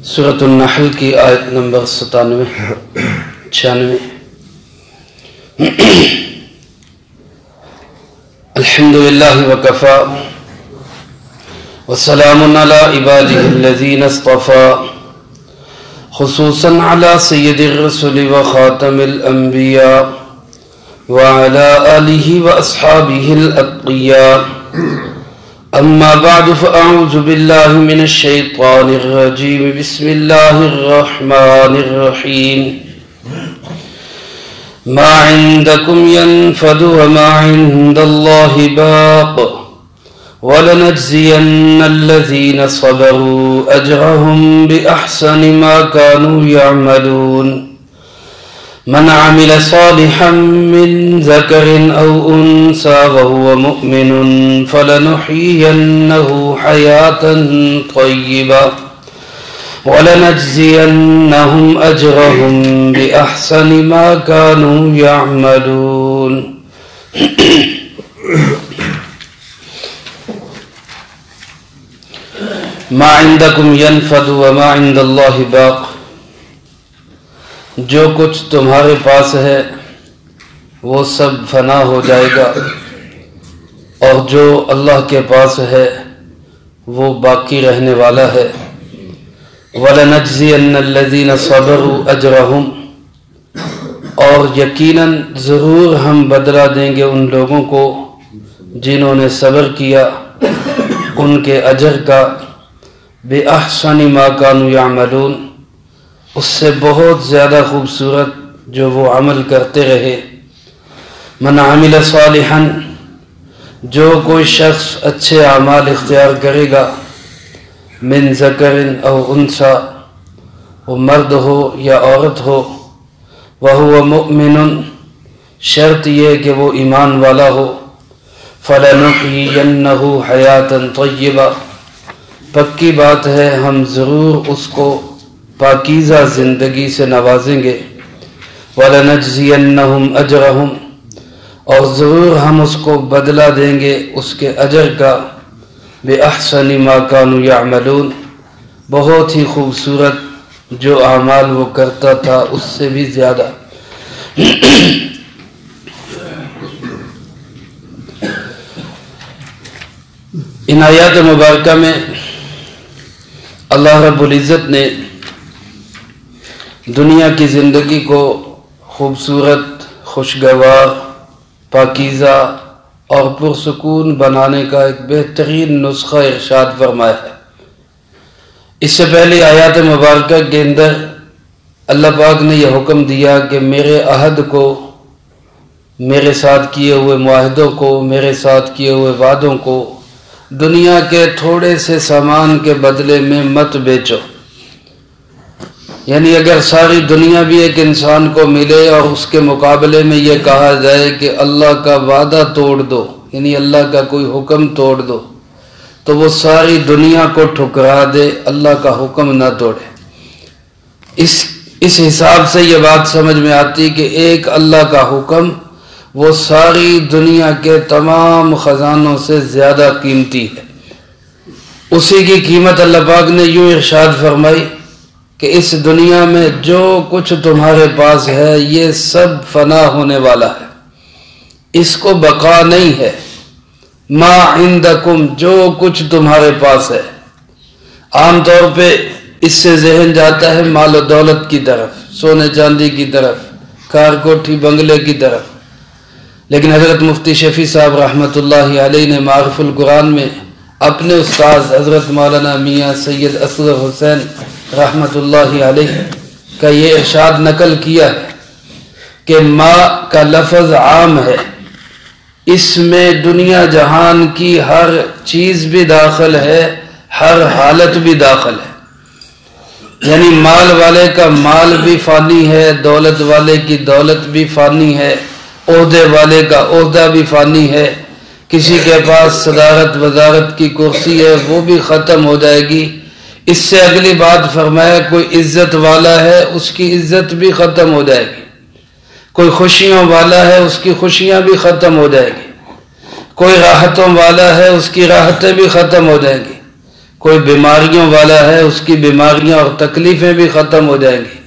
سورۃ النحل کی آیت نمبر 96 الحمدللہ وکفا وسلام علی عباده الذین اصطفى خصوصا علی سید الرسل وخاتم الانبیاء وعلى آلہ واصحابہ الاتقیاء اما بعد فاعوذ باللہ من الشیطان الرجیم بسم اللہ الرحمن الرحیم ما عندکم ینفد وما عند اللہ باق ولنجزین الذین صبروا اجرهم بأحسن ما كانوا يعملون من عمل صالحا من ذكر أو أنثى وهو مؤمن فلنحيينه حياة طيبة ولنجزينهم أجرهم بأحسن ما كانوا يعملون ما عندكم ينفد وما عند الله باق جو کچھ تمہارے پاس ہے وہ سب فنا ہو جائے گا اور جو اللہ کے پاس ہے وہ باقی رہنے والا ہے وَلَنَجْزِيَنَّ الَّذِينَ صَبَرُوا أَجْرَهُمْ اور یقیناً ضرور ہم بدلہ دیں گے ان لوگوں کو جنہوں نے صبر کیا ان کے اجر کا بِأَحْسَنِ مَا كَانُوا يَعْمَلُونَ اس سے بہت زیادہ خوبصورت جو وہ عمل کرتے رہے من عمل صالحا جو کوئی شخص اچھے اعمال اختیار کرے گا من ذکر او انثی وہ مرد ہو یا عورت ہو وہو مؤمن شرط یہ کہ وہ ایمان والا ہو فلنحیینہ حیاتا طیبہ پکی بات ہے ہم ضرور اس کو پاکیزہ زندگی سے نوازیں گے وَلَنَجْزِيَنَّهُمْ أَجْرَهُمْ اور ضرور ہم اس کو بدلہ دیں گے اس کے اجر کا بِأَحْسَنِ مَا كَانُوا يَعْمَلُونَ بہت ہی خوبصورت جو اعمال وہ کرتا تھا اس سے بھی زیادہ ان آیات مبارکہ میں اللہ رب العزت نے دنیا کی زندگی کو خوبصورت خوشگوار پاکیزہ اور پرسکون بنانے کا ایک بہترین نسخہ ارشاد فرمایا ہے اس سے پہلے آیات مبارکہ کے اندر اللہ پاک نے یہ حکم دیا کہ میرے عہد کو میرے ساتھ کیے ہوئے معاہدوں کو میرے ساتھ کیے ہوئے وعدوں کو دنیا کے تھوڑے سے سامان کے بدلے میں مت بیچو یعنی اگر ساری دنیا بھی ایک انسان کو ملے اور اس کے مقابلے میں یہ کہا جائے کہ اللہ کا وعدہ توڑ دو یعنی اللہ کا کوئی حکم توڑ دو تو وہ ساری دنیا کو ٹھکرا دے اللہ کا حکم نہ توڑے اس حساب سے یہ بات سمجھ میں آتی کہ ایک اللہ کا حکم وہ ساری دنیا کے تمام خزانوں سے زیادہ قیمتی ہے اسی کی قیمت اللہ پاک نے یوں ارشاد فرمائی کہ اس دنیا میں جو کچھ تمہارے پاس ہے یہ سب فنا ہونے والا ہے اس کو بقا نہیں ہے ما عندکم جو کچھ تمہارے پاس ہے عام طور پہ اس سے ذہن جاتا ہے مال و دولت کی طرف سونے چاندی کی طرف کار کوٹھی بنگلے کی طرف لیکن حضرت مفتی شفیع صاحب رحمۃ اللہ علیہ نے معارف القرآن میں اپنے استاذ حضرت مولانا میاں سید اصغر حسین رحمۃ اللہ علیہ کا یہ ارشاد نقل کیا ہے کہ ما کا لفظ عام ہے اس میں دنیا جہان کی ہر چیز بھی داخل ہے ہر حالت بھی داخل ہے یعنی مال والے کا مال بھی فانی ہے دولت والے کی دولت بھی فانی ہے عہدے والے کا عہدہ بھی فانی ہے کسی کے پاس صدارت وزارت کی کرسی ہے وہ بھی ختم ہو جائے گی اس سے اگلی بات فرمایا کوئی عزت والا ہے اس کی عزت بھی ختم ہو جائے گی کوئی خوشیوں والا ہے اس کی خوشیاں بھی ختم ہو جائے گی کوئی راحتوں والا ہے اس کی راحتیں بھی ختم ہو جائیں گی کوئی بیماریوں والا ہے اس کی بیماریاں اور تکلیفیں بھی ختم ہو جائیں گی.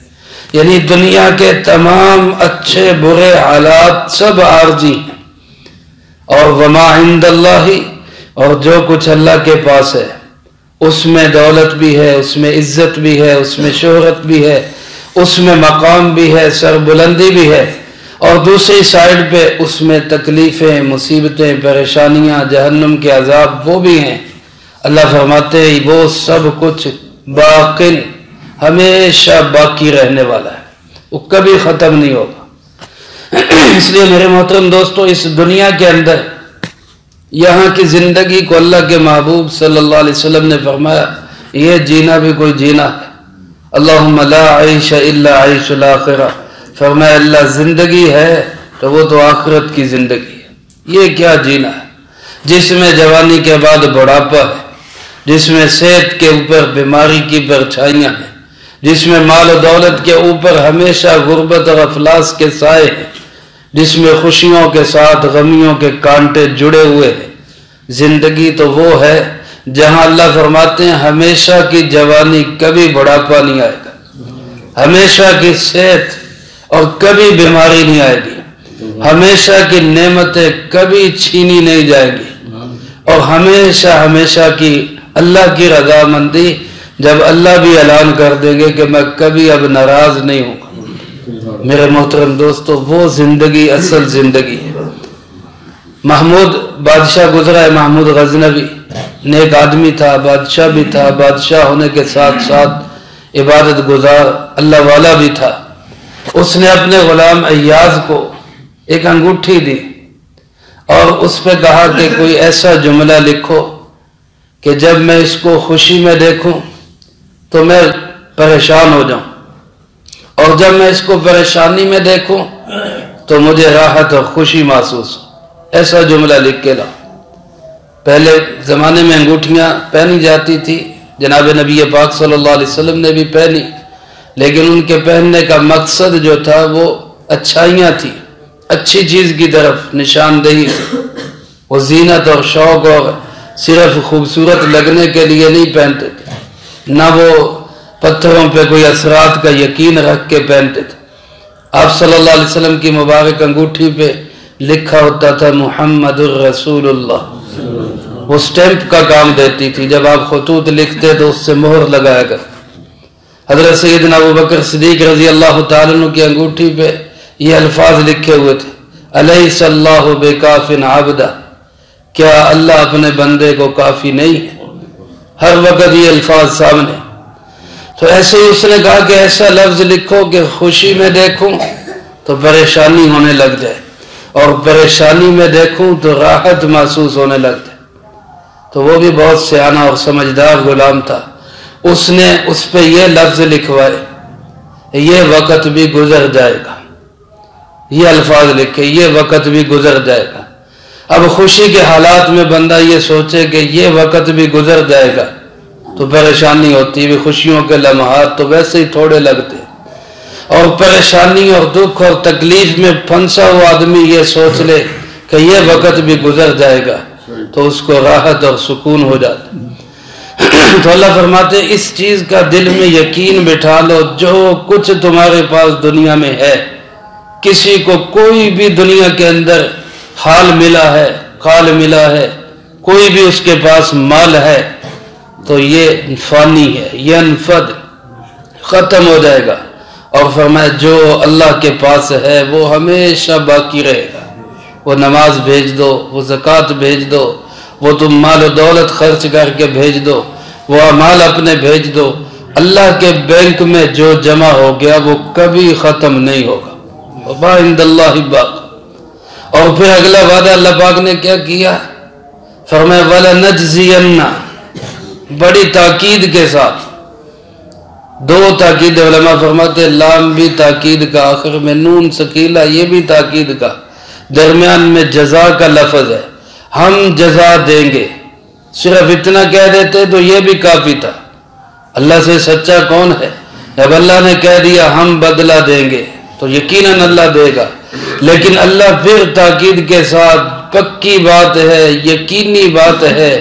یعنی دنیا کے تمام اچھے برے حالات سب عارضی ہیں. اور وما عند اللہ، اور جو کچھ اللہ کے پاس ہے اس میں دولت بھی ہے، اس میں عزت بھی ہے، اس میں شہرت بھی ہے، اس میں مقام بھی ہے، سربلندی بھی ہے، اور دوسری سائیڈ پہ اس میں تکلیفیں، مصیبتیں، پریشانیاں، جہنم کے عذاب وہ بھی ہیں. اللہ فرماتے ہیں وہ سب کچھ باقی، ہمیشہ باقی رہنے والا ہے، وہ کبھی ختم نہیں ہوگا. اس لیے میرے محترم دوستو، اس دنیا کے اندر یہاں کی زندگی کو اللہ کے محبوب صلی اللہ علیہ وسلم نے فرمایا یہ جینا بھی کوئی جینا ہے. اللہم لا عیش الا عیش الاخرہ، فرمایا اللہ زندگی ہے تو وہ تو آخرت کی زندگی ہے. یہ کیا جینا ہے جس میں جوانی کے بعد بڑھاپا ہے، جس میں صحت کے اوپر بیماری کی پرچھائیاں ہیں، جس میں مال و دولت کے اوپر ہمیشہ غربت اور افلاس کے سائے ہیں، جس میں خوشیوں کے ساتھ غمیوں کے کانٹے جڑے ہوئے ہیں. زندگی تو وہ ہے جہاں اللہ فرماتے ہیں ہمیشہ کی جوانی، کبھی بڑھاپا نہیں آئے گا، ہمیشہ کی صحت اور کبھی بیماری نہیں آئے گی، ہمیشہ کی نعمتیں کبھی چھینی نہیں جائے گی، اور ہمیشہ کی اللہ کی رضامندی، جب اللہ بھی اعلان کر دیں گے کہ میں کبھی اب ناراض نہیں ہوں گا. میرے محترم دوستو، وہ زندگی اصل زندگی ہے. محمود بادشاہ گزرا ہے، محمود غزنوی نیک آدمی تھا، بادشاہ بھی تھا، بادشاہ ہونے کے ساتھ ساتھ عبادت گزار اللہ والا بھی تھا. اس نے اپنے غلام ایاز کو ایک انگوٹھی دی اور اس پہ کہا کہ کوئی ایسا جملہ لکھو کہ جب میں اس کو خوشی میں دیکھوں تو میں پریشان ہو جاؤں، اور جب میں اس کو پریشانی میں دیکھوں تو مجھے راحت اور خوشی محسوس ہو. ایسا جملہ لکھ کے لاؤ. پہلے زمانے میں انگوٹھیاں پہنی جاتی تھی، جناب نبی پاک صلی اللہ علیہ وسلم نے بھی پہنی، لیکن ان کے پہننے کا مقصد جو تھا وہ اچھائیاں تھی، اچھی چیز کی طرف نشاندہی تھی. وہ زینت اور شوق اور صرف خوبصورت لگنے کے لیے نہیں پہنتے تھے، نہ وہ پتھروں پہ کوئی اثرات کا یقین رکھ کے پہنتے تھے. آپ صلی اللہ علیہ وسلم کی مبارک انگوٹھی پہ لکھا ہوتا تھا محمد الرسول اللہ. وہ سٹیمپ کا کام دیتی تھی، جب آپ خطوط لکھتے تو اس سے مہر لگایا کر. حضرت سیدنا ابوبکر صدیق رضی اللہ تعالیٰ عنہ کی انگوٹھی پہ یہ الفاظ لکھے ہوئے تھے، الیس اللہ بکاف عبدہ، کیا اللہ اپنے بندے کو کافی نہیں ہے؟ ہر وقت یہ الفاظ سامنے. تو ایسے ہی اس نے کہا کہ ایسا لفظ لکھو کہ خوشی میں دیکھوں تو پریشانی ہونے لگ جائے، اور پریشانی میں دیکھوں تو راحت محسوس ہونے لگ جائے. تو وہ بھی بہت سیانہ اور سمجھدار غلام تھا. اس نے اس پہ یہ لفظ لکھوائے، یہ وقت بھی گزر جائے گا. یہ الفاظ لکھے، یہ وقت بھی گزر جائے گا. اب خوشی کے حالات میں بندہ یہ سوچے کہ یہ وقت بھی گزر جائے گا تو پریشانی ہوتی ہے. خوشیوں کے لمحات تو ویسے ہی تھوڑے لگتے، اور پریشانی اور دکھ اور تکلیف میں پھنسا ہوا آدمی یہ سوچ لے کہ یہ وقت بھی گزر جائے گا تو اس کو راحت اور سکون ہو جاتا. تو اللہ فرماتے اس چیز کا دل میں یقین بٹھا لو، جو کچھ تمہارے پاس دنیا میں ہے، کسی کو کوئی بھی دنیا کے اندر حال ملا ہے، قال ملا ہے، کوئی بھی اس کے پاس مال ہے تو یہ فانی ہے، یہ انفد، ختم ہو جائے گا. اور فرمایا جو اللہ کے پاس ہے وہ ہمیشہ باقی رہے گا. وہ نماز بھیج دو، وہ زکوٰۃ بھیج دو، وہ تم مال و دولت خرچ کر کے بھیج دو، وہ اعمال اپنے بھیج دو، اللہ کے بینک میں جو جمع ہو گیا وہ کبھی ختم نہیں ہوگا. وما عند اللہ باق. اور پھر اگلا وعدہ اللہ پاک نے کیا کیا؟ فرمایا وَلَنَجْزِيَنَّ، بڑی تاکید کے ساتھ. دو تاکید علماء فرماتے لام بھی تاکید کا، آخر میں نون ثقیلہ یہ بھی تاکید کا، درمیان میں جزا کا لفظ ہے. ہم جزا دیں گے. صرف اتنا کہہ دیتے تو یہ بھی کافی تھا. اللہ سے سچا کون ہے؟ جب اللہ نے کہہ دیا ہم بدلہ دیں گے تو یقیناً اللہ دے گا. لیکن اللہ پھر تاکید کے ساتھ پکی بات ہے، یقینی بات ہے،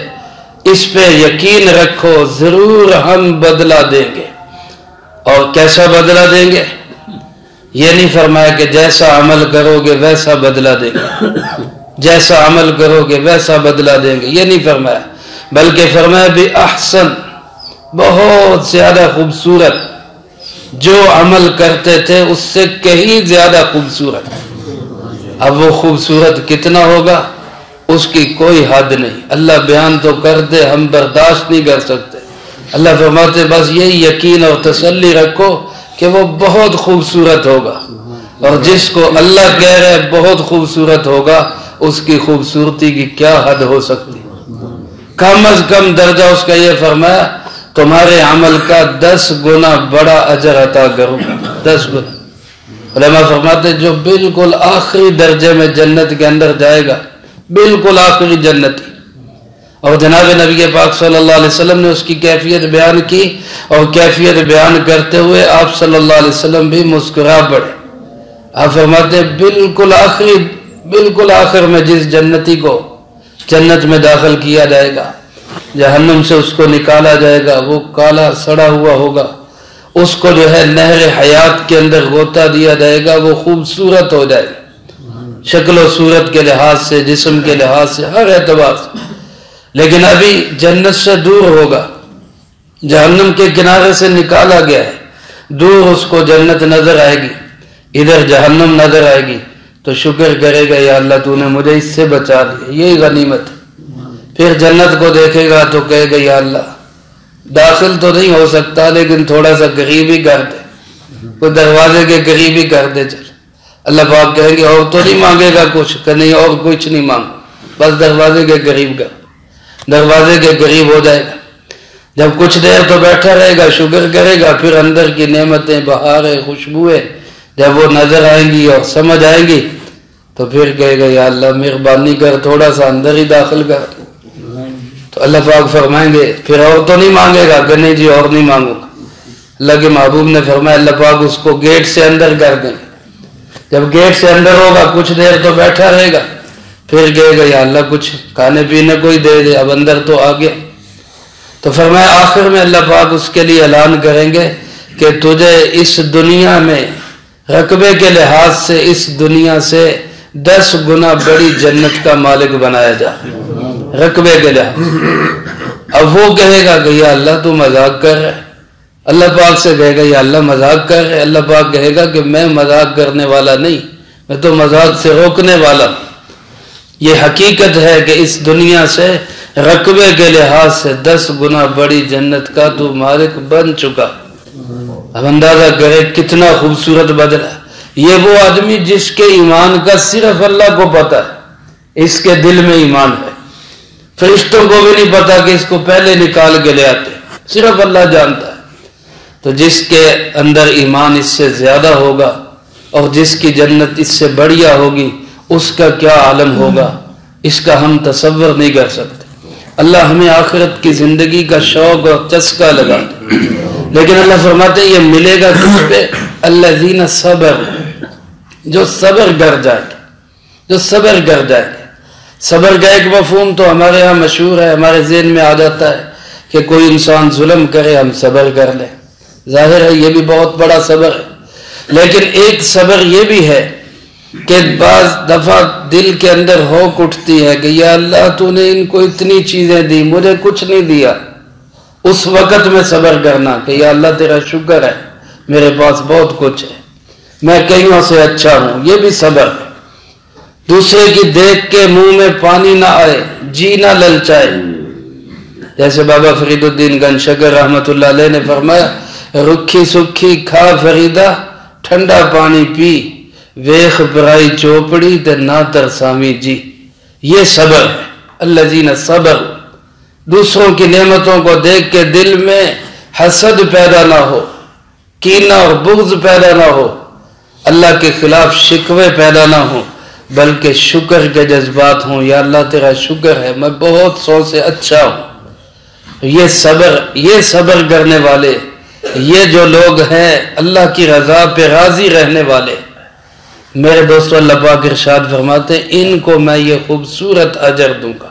اس پہ یقین رکھو ضرور ہم بدلہ دیں گے۔ اور کیسا بدلہ دیں گے؟ یہ نہیں فرمایا کہ جیسا عمل کرو گے ویسا بدلہ دیں گے، جیسا عمل کرو گے ویسا بدلہ دیں گے، یہ نہیں فرمایا، بلکہ فرمایا بھی احسن، بہت زیادہ خوبصورت، جو عمل کرتے تھے اس سے کہیں زیادہ خوبصورت۔ اب وہ خوبصورت کتنا ہوگا اس کی کوئی حد نہیں، اللہ بیان تو کر دے ہم برداشت نہیں کر سکتے۔ اللہ فرماتے بس یہی یقین اور تسلی رکھو کہ وہ بہت خوبصورت ہوگا، اور جس کو اللہ کہہ رہے بہت خوبصورت ہوگا اس کی خوبصورتی کی کیا حد ہو سکتی؟ کم از کم درجہ اس کا یہ فرمایا تمہارے عمل کا 10 گنا بڑا اجر عطا کروں، 10 گنا۔ علماء فرماتے جو بالکل آخری درجے میں جنت کے اندر جائے گا، بالکل آخری جنتی، اور جناب نبی پاک صلی اللہ علیہ وسلم نے اس کی کیفیت بیان کی، اور کیفیت بیان کرتے ہوئے آپ صلی اللہ علیہ وسلم بھی مسکرا پڑے۔ آپ فرماتے ہیں بالکل آخر میں جس جنتی کو جنت میں داخل کیا جائے گا، جہنم سے اس کو نکالا جائے گا، وہ کالا سڑا ہوا ہوگا، اس کو جو ہے نہر حیات کے اندر غوطہ دیا جائے گا، وہ خوبصورت ہو جائے گا شکل و صورت کے لحاظ سے، جسم کے لحاظ سے، ہر اعتبار سے، لیکن ابھی جنت سے دور ہوگا، جہنم کے کنارے سے نکالا گیا ہے، دور اس کو جنت نظر آئے گی، ادھر جہنم نظر آئے گی، تو شکر کرے گا یا اللہ تو نے مجھے اس سے بچا لیا، یہی غنیمت ہے۔ پھر جنت کو دیکھے گا تو کہے گا یا اللہ داخل تو نہیں ہو سکتا لیکن تھوڑا سا قریب ہی کر دے، کوئی دروازے کے قریب ہی کر دے چل۔ اللہ پاک کہیں گے اور تو نہیں مانگے گا کچھ؟ کہ نہیں اور کچھ نہیں مانگو، بس دروازے کے قریب کر، دروازے کے قریب ہو جائے گا، جب کچھ دیر تو بیٹھا رہے گا، شکر کرے گا، پھر اندر کی نعمتیں، بہاریں، خوشبوئیں جب وہ نظر آئیں گی اور سمجھ آئیں گی تو پھر کہے گا یا اللہ مہربانی کر تھوڑا سا اندر ہی داخل کر۔ تو اللہ پاک فرمائیں گے پھر اور تو نہیں مانگے گا؟ کہ نہیں جی اور نہیں مانگوں گا۔ اللہ کے محبوب نے فرمایا اللہ پاک اس کو گیٹ سے اندر کر دیں گے، جب گیٹ سے اندر ہوگا کچھ دیر تو بیٹھا رہے گا، پھر کہے گا یا اللہ کچھ کھانے پینے کو ہی دے دے، اب اندر تو آ گیا۔ تو فرمایا آخر میں اللہ پاک اس کے لیے اعلان کریں گے کہ تجھے اس دنیا میں رقبے کے لحاظ سے اس دنیا سے 10 گنا بڑی جنت کا مالک بنایا جا، رقبے کے لحاظ۔ اب وہ کہے گا کہ یا اللہ تو مذاق کر رہے، اللہ پاک سے کہے گا یا اللہ مذاق کر رہے، اللہ پاک کہے گا کہ میں مذاق کرنے والا نہیں، میں تو مذاق سے روکنے والا۔ یہ حقیقت ہے کہ اس دنیا سے رقبے کے لحاظ سے 10 گنا بڑی جنت کا تو مالک بن چکا۔ اب اندازہ کرے کتنا خوبصورت بدلا۔ یہ وہ آدمی جس کے ایمان کا صرف اللہ کو پتا ہے، اس کے دل میں ایمان ہے، فرشتوں کو بھی نہیں پتا کہ اس کو پہلے نکال کے لے آتے، صرف اللہ جانتا ہے۔ تو جس کے اندر ایمان اس سے زیادہ ہوگا اور جس کی جنت اس سے بڑھیا ہوگی، اس کا کیا عالم ہوگا، اس کا ہم تصور نہیں کر سکتے۔ اللہ ہمیں آخرت کی زندگی کا شوق اور چسکا لگا دے، لیکن اللہ فرماتے ہیں یہ ملے گا کس پہ؟ الذین صبر، جو صبر کر جائیں گے، جو صبر کر جائیں گے۔ صبر کا ایک مفہوم تو ہمارے ہاں مشہور ہے، ہمارے ذہن میں آ جاتا ہے کہ کوئی انسان ظلم کرے ہم صبر کر لیں، ظاہر ہے یہ بھی بہت بڑا صبر ہے، لیکن ایک صبر یہ بھی ہے کہ بعض دفعہ دل کے اندر ہوک اٹھتی ہے کہ یا اللہ تو نے ان کو اتنی چیزیں دی، مجھے کچھ نہیں دیا، اس وقت میں صبر کرنا کہ یا اللہ تیرا شکر ہے میرے پاس بہت کچھ ہے، میں کئیوں سے اچھا ہوں، یہ بھی صبر ہے۔ دوسرے کی دیکھ کے منہ میں پانی نہ آئے، جی نہ للچائے، جیسے بابا فرید الدین گنج شکر رحمت اللہ علیہ نے فرمایا رکھی سکھی کھا فریدہ ٹھنڈا پانی پی، ویخ برائی چوپڑی تے نہ ترسامی جی۔ یہ صبر ہے، الذین صبر، دوسروں کی نعمتوں کو دیکھ کے دل میں حسد پیدا نہ ہو، کینہ اور بغض پیدا نہ ہو، اللہ کے خلاف شکوے پیدا نہ ہو، بلکہ شکر کے جذبات ہوں، یا اللہ تیرا شکر ہے میں بہت سو سے اچھا ہوں۔ یہ صبر کرنے والے، یہ جو لوگ ہیں اللہ کی رضا پہ راضی رہنے والے، میرے دوستو اللہ پاک ارشاد فرماتے ہیں ان کو میں یہ خوبصورت اجر دوں گا۔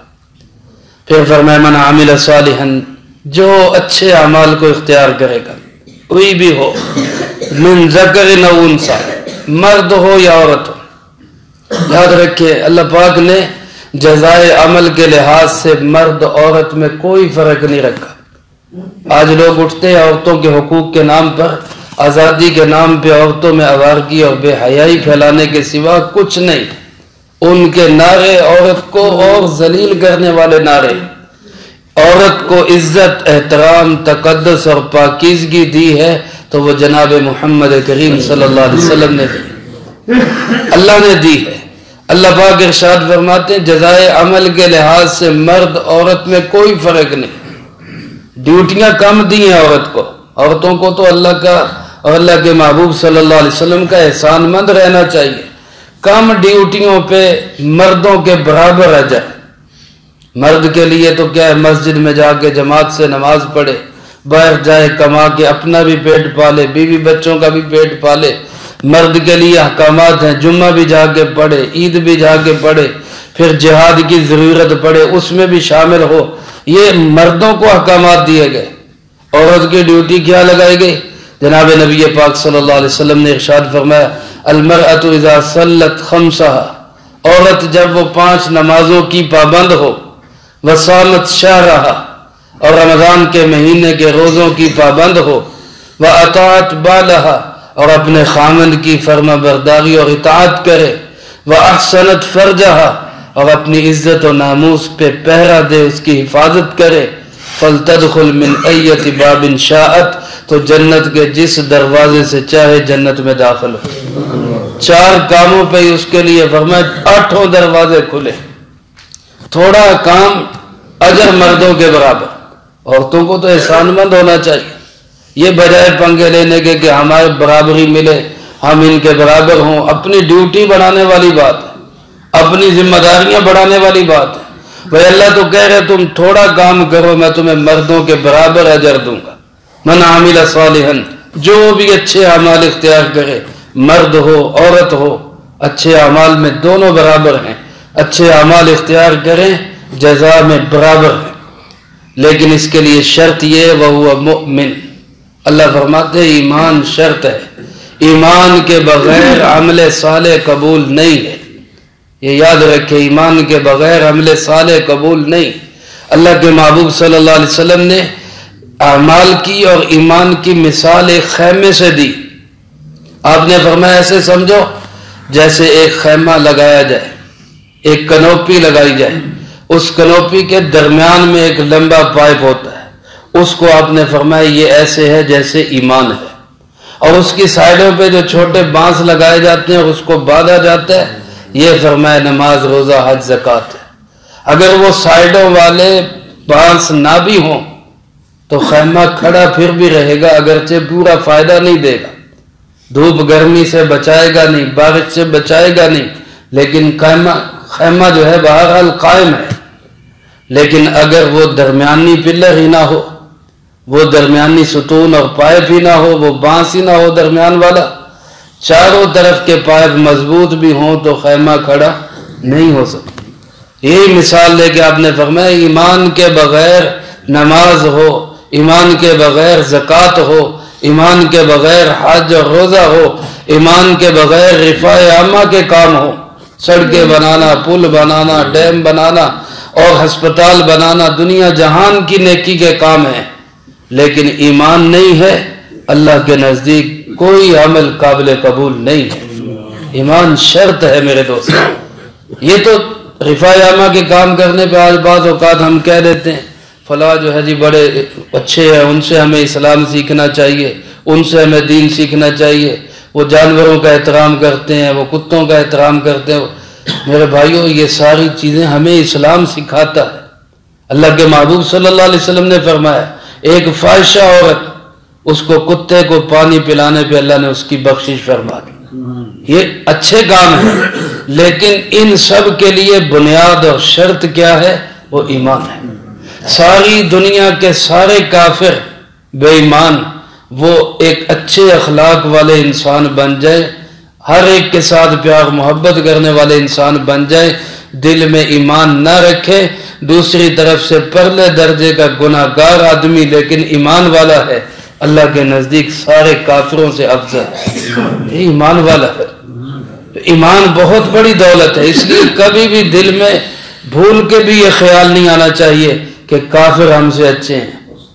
پھر فرمایا من عمل صالحا، جو اچھے اعمال کو اختیار کرے گا، کوئی بھی ہو، من ذکر او انثی، مرد ہو یا عورت ہو۔ یاد رکھے اللہ پاک نے جزائے عمل کے لحاظ سے مرد عورت میں کوئی فرق نہیں رکھا۔ آج لوگ اٹھتے ہیں عورتوں کے حقوق کے نام پر، آزادی کے نام پہ عورتوں میں آوارگی اور بے حیائی پھیلانے کے سوا کچھ نہیں۔ ان کے نعرے عورت کو اور ذلیل کرنے والے نعرے۔ عورت کو عزت، احترام، تقدس اور پاکیزگی دی ہے تو وہ جناب محمد کریم صلی اللہ علیہ وسلم نے دی، اللہ نے دی ہے۔ اللہ پاک ارشاد فرماتے ہیں جزائے عمل کے لحاظ سے مرد عورت میں کوئی فرق نہیں۔ ڈیوٹیاں کم دی ہیں عورت کو، عورتوں کو تو اللہ کا اور اللہ کے محبوب صلی اللہ علیہ وسلم کا احسان مند رہنا چاہیے۔ کم ڈیوٹیوں پہ مردوں کے برابر اجر۔ مرد کے لیے تو کیا ہے، مسجد میں جا کے جماعت سے نماز پڑھے، باہر جائے کما کے اپنا بھی پیٹ پالے، بیوی بچوں کا بھی پیٹ پالے۔ مرد کے لیے احکامات ہیں، جمعہ بھی جا کے پڑھے، عید بھی جا کے پڑھے، پھر جہاد کی ضرورت پڑے اس میں بھی شامل ہو۔ یہ مردوں کو احکامات دیے گئے، عورت کی ڈیوٹی کیا لگائی گئی؟ جناب نبی پاک صلی اللہ علیہ وسلم نے ارشاد فرمایا المرأة اذا صلت خمسها، عورت جب وہ 5 نمازوں کی پابند ہو، وصامت شہرها، اور رمضان کے مہینے کے روزوں کی پابند ہو، واطاعت بالها، اور اپنے خامند کی فرما برداری اور اطاعت کرے، واحسنت فرجها، اور اپنی عزت و ناموس پہ پہرا دے، اس کی حفاظت کرے، فلتدخل من ایت باب شاءت، تو جنت کے جس دروازے سے چاہے جنت میں داخل ہو۔ 4 کاموں پہ اس کے لیے فرمایا 8 دروازے کھلے۔ تھوڑا کام اجر مردوں کے برابر، عورتوں کو تو احسان مند ہونا چاہیے۔ یہ بجائے پنگے لینے کے کہ ہمارے برابری ملے، ہم ان کے برابر ہوں، اپنی ڈیوٹی بڑھانے والی بات ہے، اپنی ذمہ داریاں بڑھانے والی بات ہے۔ بھائی اللہ تو کہہ رہے تم تھوڑا کام کرو، میں تمہیں مردوں کے برابر اجر دوں گا۔ من عمل صالحا، جو بھی اچھے اعمال اختیار کرے، مرد ہو عورت ہو، اچھے اعمال میں دونوں برابر ہیں، اچھے اعمال اختیار کریں جزا میں برابر ہیں، لیکن اس کے لیے شرط یہ وہو مؤمن۔ اللہ فرماتے ہیں ایمان شرط ہے، ایمان کے بغیر عمل صالح قبول نہیں ہے۔ یہ یاد رکھے، ایمان کے بغیر عمل صالح قبول نہیں۔ اللہ کے محبوب صلی اللہ علیہ وسلم نے اعمال کی اور ایمان کی مثال ایک خیمے سے دی۔ آپ نے فرمایا ایسے سمجھو جیسے ایک خیمہ لگایا جائے، ایک کنوپی لگائی جائے، اس کنوپی کے درمیان میں ایک لمبا پائپ ہوتا ہے، اس کو آپ نے فرمایا یہ ایسے ہے جیسے ایمان ہے، اور اس کی سائڈوں پہ جو چھوٹے بانس لگائے جاتے ہیں اس کو باندھا جاتا ہے، یہ فرمایا نماز، روزہ، حج، زکوٰۃ ہے۔ اگر وہ سائڈوں والے بانس نہ بھی ہوں تو خیمہ کھڑا پھر بھی رہے گا، اگرچہ پورا فائدہ نہیں دے گا، دھوپ گرمی سے بچائے گا نہیں، بارش سے بچائے گا نہیں، لیکن خیمہ جو ہے بہرحال قائم ہے۔ لیکن اگر وہ درمیانی پلر ہی نہ ہو، وہ درمیانی ستون اور پائپ ہی نہ ہو، وہ بانس ہی نہ ہو درمیان والا، چاروں طرف کے پائپ مضبوط بھی ہوں تو خیمہ کھڑا نہیں ہو سکتا۔ یہی مثال لے کے آپ نے فرمایا ایمان کے بغیر نماز ہو، ایمان کے بغیر زکوٰۃ ہو، ایمان کے بغیر حج اور روزہ ہو، ایمان کے بغیر رفاع عامہ کے کام ہو، سڑکیں بنانا، پل بنانا، ڈیم بنانا اور ہسپتال بنانا، دنیا جہان کی نیکی کے کام ہیں، لیکن ایمان نہیں ہے، اللہ کے نزدیک کوئی عمل قابل قبول نہیں ہے۔ ایمان شرط ہے میرے دوست۔ یہ تو رفاع عامہ کے کام کرنے پہ آج بعض اوقات ہم کہہ دیتے ہیں فلاں جو ہے جی بڑے اچھے ہیں، ان سے ہمیں اسلام سیکھنا چاہیے، ان سے ہمیں دین سیکھنا چاہیے، وہ جانوروں کا احترام کرتے ہیں، وہ کتوں کا احترام کرتے ہیں۔ میرے بھائیوں یہ ساری چیزیں ہمیں اسلام سکھاتا ہے۔ اللہ کے محبوب صلی اللہ علیہ وسلم نے فرمایا ایک فاحشہ عورت، اس کو کتے کو پانی پلانے پہ اللہ نے اس کی بخشش فرما دی۔ یہ اچھے کام ہیں، لیکن ان سب کے لیے بنیاد اور شرط کیا ہے؟ وہ ایمان ہے۔ ساری دنیا کے سارے کافر بے ایمان وہ ایک اچھے اخلاق والے انسان بن جائے، ہر ایک کے ساتھ پیار محبت کرنے والے انسان بن جائے، دل میں ایمان نہ رکھے، دوسری طرف سے پرلے درجے کا گناہگار آدمی لیکن ایمان والا ہے، اللہ کے نزدیک سارے کافروں سے افضل ہے، ایمان والا ہے۔ ایمان بہت بڑی دولت ہے، اس لیے کبھی بھی دل میں بھول کے بھی یہ خیال نہیں آنا چاہیے کہ کافر ہم سے اچھے ہیں،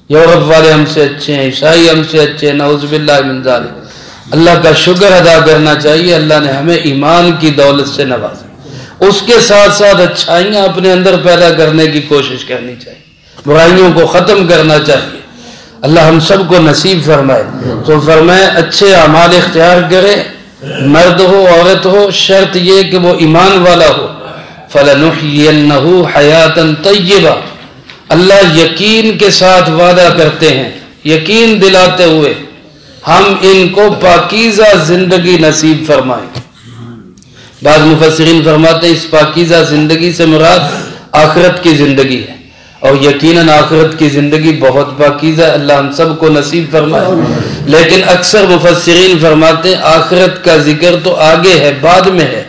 یورپ والے ہم سے اچھے ہیں، عیسائی ہم سے اچھے ہیں، نعوذ باللہ من ذالک۔ اللہ کا شکر ادا کرنا چاہیے، اللہ نے ہمیں ایمان کی دولت سے نوازا، اس کے ساتھ ساتھ اچھائیاں اپنے اندر پیدا کرنے کی کوشش کرنی چاہیے، برائیوں کو ختم کرنا چاہیے، اللہ ہم سب کو نصیب فرمائے۔ تو فرمائے اچھے اعمال اختیار کرے، مرد ہو عورت ہو، شرط یہ کہ وہ ایمان والا ہو۔ فَلَنُحْيِيَنَّهُ حَيَاةً طَيِّبَةً، اللہ یقین کے ساتھ وعدہ کرتے ہیں، یقین دلاتے ہوئے ہم ان کو پاکیزہ زندگی نصیب فرمائیں۔ بعض مفسرین فرماتے ہیں اس پاکیزہ زندگی سے مراد آخرت کی زندگی ہے، اور یقیناً آخرت کی زندگی بہت پاکیزہ ہے، اللہ ہم سب کو نصیب فرمائے۔ لیکن اکثر مفسرین فرماتے ہیں آخرت کا ذکر تو آگے ہے، بعد میں ہے،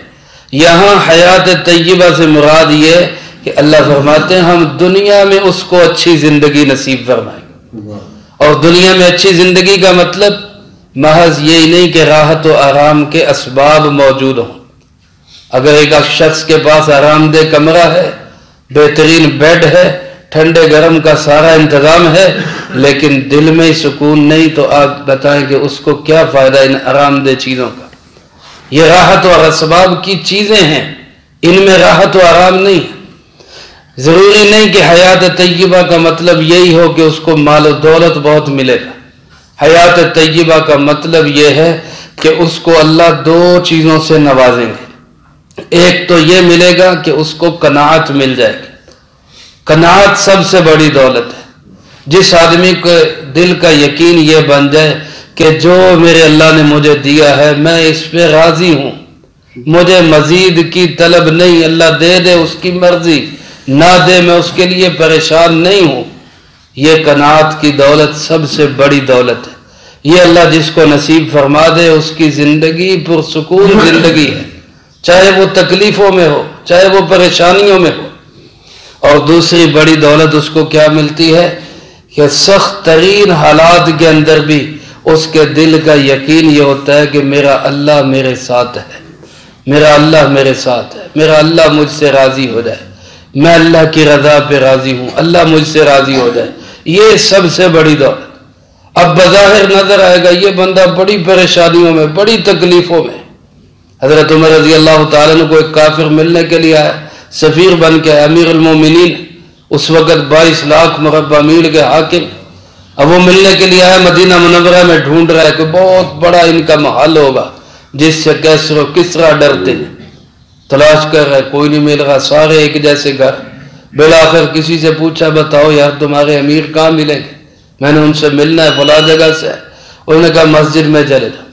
یہاں حیات طیبہ سے مراد یہ ہے کہ اللہ فرماتے ہیں ہم دنیا میں اس کو اچھی زندگی نصیب فرمائیں۔ اور دنیا میں اچھی زندگی کا مطلب محض یہی نہیں کہ راحت و آرام کے اسباب موجود ہوں۔ اگر ایک شخص کے پاس آرام دہ کمرہ ہے، بہترین بیڈ ہے، ٹھنڈے گرم کا سارا انتظام ہے، لیکن دل میں سکون نہیں، تو آپ بتائیں کہ اس کو کیا فائدہ ان آرام دہ چیزوں کا؟ یہ راحت اور اسباب کی چیزیں ہیں، ان میں راحت و آرام نہیں ہے۔ ضروری نہیں کہ حیات طیبہ کا مطلب یہی ہو کہ اس کو مال و دولت بہت ملے گا۔ حیات طیبہ کا مطلب یہ ہے کہ اس کو اللہ دو چیزوں سے نوازیں گے۔ ایک تو یہ ملے گا کہ اس کو قناعت مل جائے گی، قناعت سب سے بڑی دولت ہے۔ جس آدمی کے دل کا یقین یہ بن جائے کہ جو میرے اللہ نے مجھے دیا ہے میں اس پہ راضی ہوں، مجھے مزید کی طلب نہیں، اللہ دے دے اس کی مرضی، نہ دے میں اس کے لیے پریشان نہیں ہوں، یہ قناعت کی دولت سب سے بڑی دولت ہے۔ یہ اللہ جس کو نصیب فرما دے اس کی زندگی پرسکون زندگی ہے، چاہے وہ تکلیفوں میں ہو، چاہے وہ پریشانیوں میں ہو۔ اور دوسری بڑی دولت اس کو کیا ملتی ہے کہ سخت ترین حالات کے اندر بھی اس کے دل کا یقین یہ ہوتا ہے کہ میرا اللہ میرے ساتھ ہے، میرا اللہ میرے ساتھ ہے، میرا اللہ مجھ سے راضی ہو جائے، میں اللہ کی رضا پہ راضی ہوں، اللہ مجھ سے راضی ہو جائے، یہ سب سے بڑی دولت۔ اب بظاہر نظر آئے گا یہ بندہ بڑی پریشانیوں میں، بڑی تکلیفوں میں۔ حضرت عمر رضی اللہ تعالیٰ عنہ کو ایک کافر ملنے کے لیے آیا، سفیر بن کے امیر المومنین، اس وقت 22 لاکھ مربع میل کے حاکم۔ اب وہ ملنے کے لیے آیا، مدینہ منورہ میں ڈھونڈ رہا ہے کہ بہت بڑا ان کا محل ہوگا جس سے کیسر و کسرا ڈرتے ہیں، تلاش کر رہا ہے، کوئی نہیں مل رہا، سارے ایک جیسے گھر۔ بالآخر کسی سے پوچھا بتاؤ یار تمہارے امیر کہاں ملیں گے، میں نے ان سے ملنا ہے فلاں جگہ سے۔ انہوں نے کہا مسجد میں چلے جاؤ۔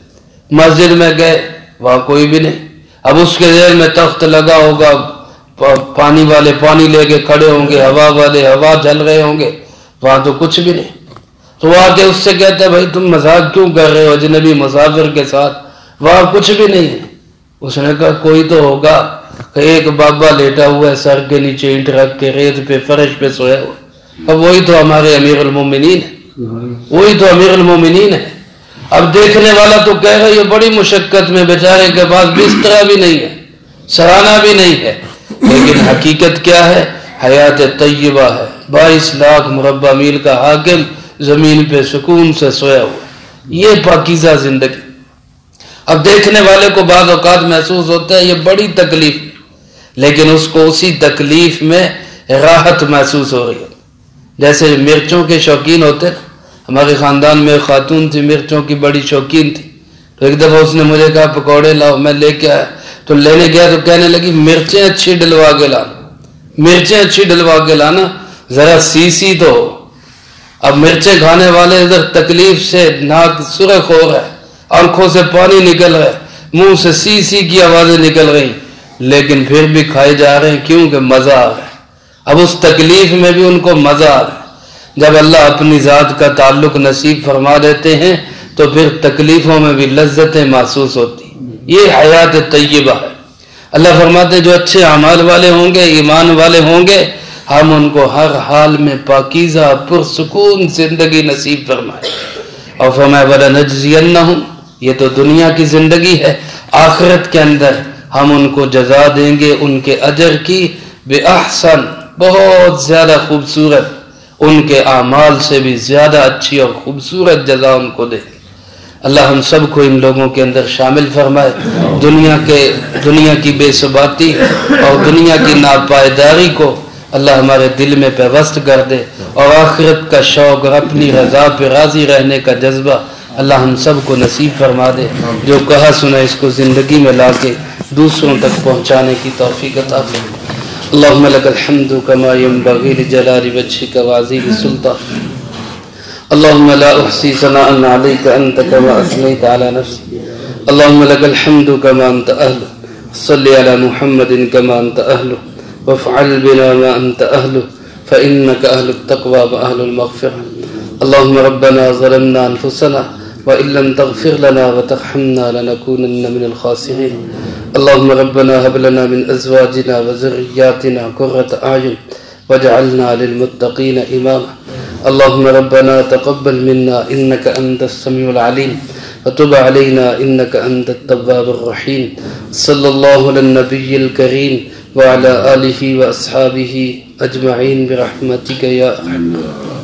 مسجد میں گئے، وہاں کوئی بھی نہیں۔ اب اس کے ذہن میں تخت لگا ہوگا، پانی والے پانی لے کے کھڑے ہوں گے، ہوا والے ہوا جل رہے ہوں گے، وہاں تو کچھ بھی نہیں۔ تو وہ آ کے اس سے کہتا ہے بھائی تم مذاق کیوں کر رہے ہو اجنبی مسافر کے ساتھ، وہاں کچھ بھی نہیں ہے۔ اس نے کہا کوئی تو ہوگا، کہ ایک بابا لیٹا ہوا ہے سر کے نیچے اینٹ رکھ کے ریت پہ فرش پہ سویا ہوا۔ اب وہی تو ہمارے امیر المومنین ہے، وہی تو امیر المومنین ہے۔ اب دیکھنے والا تو کہہ رہا ہے یہ بڑی مشقت میں، بیچارے کے پاس بستر بھی نہیں ہے، سرانہ بھی نہیں ہے، لیکن حقیقت کیا ہے؟ حیات طیبہ ہے۔ 22 لاکھ مربع میل کا حاکم زمین پہ سکون سے سویا ہوا، یہ پاکیزہ زندگی۔ اب دیکھنے والے کو بعض اوقات محسوس ہوتا ہے یہ بڑی تکلیف، لیکن اس کو اسی تکلیف میں راحت محسوس ہو رہی ہے۔ جیسے مرچوں کے شوقین ہوتے ہیں، ہمارے خاندان میں خاتون تھی مرچوں کی بڑی شوقین تھی، تو ایک دفعہ اس نے مجھے کہا پکوڑے لاؤ، میں لے کے آیا، تو لینے گیا تو کہنے لگی مرچیں اچھی ڈلوا کے لانا، مرچیں اچھی ڈلوا کے لانا، ذرا سی تو ہو۔ اب مرچیں کھانے والے ادھر تکلیف سے ناک سرخ ہو رہا ہے، آنکھوں سے پانی نکل رہا ہے، منہ سے سی کی آوازیں نکل رہی، لیکن پھر بھی کھائے جا رہے ہیں، کیوں کہ مزہ آ رہا ہے۔ اب اس تکلیف میں بھی ان کو مزہ آ رہا ہے۔ جب اللہ اپنی ذات کا تعلق نصیب فرما دیتے ہیں تو پھر تکلیفوں میں بھی لذتیں محسوس ہوتی ہیں۔ یہ حیات طیبہ ہے۔ اللہ فرماتے جو اچھے اعمال والے ہوں گے، ایمان والے ہوں گے، ہم ان کو ہر حال میں پاکیزہ پرسکون زندگی نصیب فرمائے. اور فرمایا وَلَنَجْزِيَنَّهُمْ، یہ تو دنیا کی زندگی ہے، آخرت کے اندر ہم ان کو جزا دیں گے ان کے اجر کی، بِأَحْسَن، بہت زیادہ خوبصورت، ان کے اعمال سے بھی زیادہ اچھی اور خوبصورت جزا ان کو دیں گے. اللہ ہم سب کو ان لوگوں کے اندر شامل فرمائے. دنیا کی بے ثباتی اور دنیا کی ناپائیداری کو اللہ ہمارے دل میں پیوست کر دے، اور آخرت کا شوق اور اپنی رضا پہ راضی رہنے کا جذبہ اللہ ہم سب کو نصیب فرما دے. جو کہا سنا اس کو زندگی میں لا کے دوسروں تک پہنچانے کی توفیق عطا فرما. اللہم لک الحمد کما ینبغی لجلال وجہک وعظیم سلطانک. اللهم لا أحصي ثناء عليك أنت كما أثنيت على نفسك. اللهم لك الحمد كما أنت أهله. صل على محمد كما أنت أهله، وافعل بنا ما أنت أهله، فإنك أهل التقوى وأهل المغفرة. اللهم ربنا ظلمنا أنفسنا وإن لم تغفر لنا وترحمنا لنكونن من الخاسرين. اللهم ربنا هب لنا من أزواجنا وذرياتنا قرة أعين واجعلنا للمتقين إماما. اللهم ربنا تقبل منا إنك أنت السميع العليم وتب علينا إنك أنت التواب الرحيم. صلى الله على النبي الكريم وعلى آله وأصحابه أجمعين برحمتك يا أرحم الراحمين.